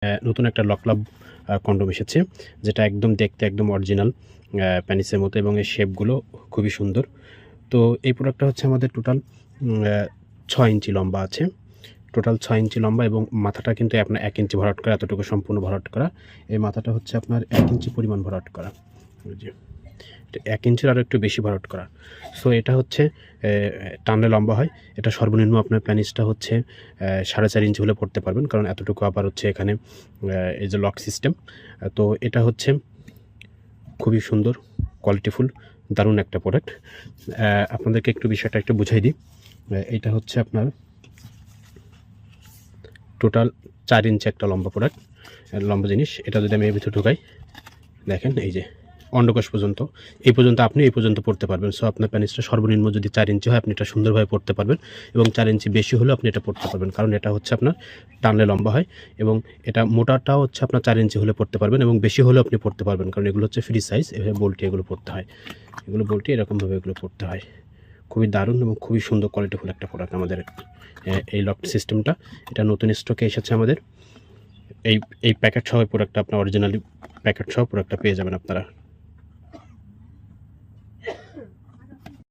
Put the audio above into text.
নতুন একটা লকলাভ কন্ডম এসেছে, যেটা একদম দেখতে একদম অরিজিনাল প্যানিসের মতো এবং এর শেপগুলো খুবই সুন্দর। তো এই প্রোডাক্টটা হচ্ছে আমাদের টোটাল 6 ইঞ্চি লম্বা আছে। টোটাল 6 ইঞ্চি লম্বা এবং মাথাটা কিন্তু আপনার 1 ইঞ্চি ভরাট করা, এতটুকু সম্পূর্ণ ভরাট করা। এই মাথাটা হচ্ছে আপনার 1 ইঞ্চি পরিমাণ ভরাট করা। ওই যে 1 ইঞ্চির আরও একটু বেশি ভরাট করা। সো এটা হচ্ছে টানলে লম্বা হয়। এটা সর্বনিম্ন আপনার প্যানিসটা হচ্ছে 4.5 ইঞ্চি হলে পড়তে পারবেন, কারণ এতটুকু আবার হচ্ছে এখানে এই যে লক সিস্টেম। তো এটা হচ্ছে খুবই সুন্দর, কোয়ালিটিফুল, দারুণ একটা প্রোডাক্ট। আপনাদেরকে একটু বিষয়টা একটু বুঝাই দিই। এইটা হচ্ছে আপনার টোটাল 4 ইঞ্চি একটা লম্বা প্রোডাক্ট, লম্বা জিনিস। এটা যদি আমি এর ভিতরে ঢুকাই, দেখেন এই যে অন্ডকোষ পর্যন্ত, এই পর্যন্ত আপনি এই পর্যন্ত পড়তে পারবেন। সো আপনার প্যানিসটা সর্বনিম্ন যদি 4 ইঞ্চি হয়, আপনি এটা সুন্দরভাবে পড়তে পারবেন, এবং 4 ইঞ্চি বেশি হলেও আপনি এটা পড়তে পারবেন, কারণ এটা হচ্ছে আপনার টানলে লম্বা হয়। এবং এটা মোটাটাও হচ্ছে আপনার 4 ইঞ্চি হলে পড়তে পারবেন, এবং বেশি হলেও আপনি পড়তে পারবেন, কারণ এগুলো হচ্ছে ফ্রি সাইজ। এভাবে বল্টি এগুলো পড়তে হয়, এগুলো বল্টি এরকমভাবে এগুলো পড়তে হয়। খুবই দারুণ এবং খুবই সুন্দর কোয়ালিটিফুল একটা প্রোডাক্ট আমাদের এই লক সিস্টেমটা। এটা নতুন স্টকে এসেছে আমাদের। এই প্যাকেট সহ প্রোডাক্টটা আপনার অরিজিনালি প্যাকেট সহ প্রোডাক্টটা পেয়ে যাবেন আপনারা।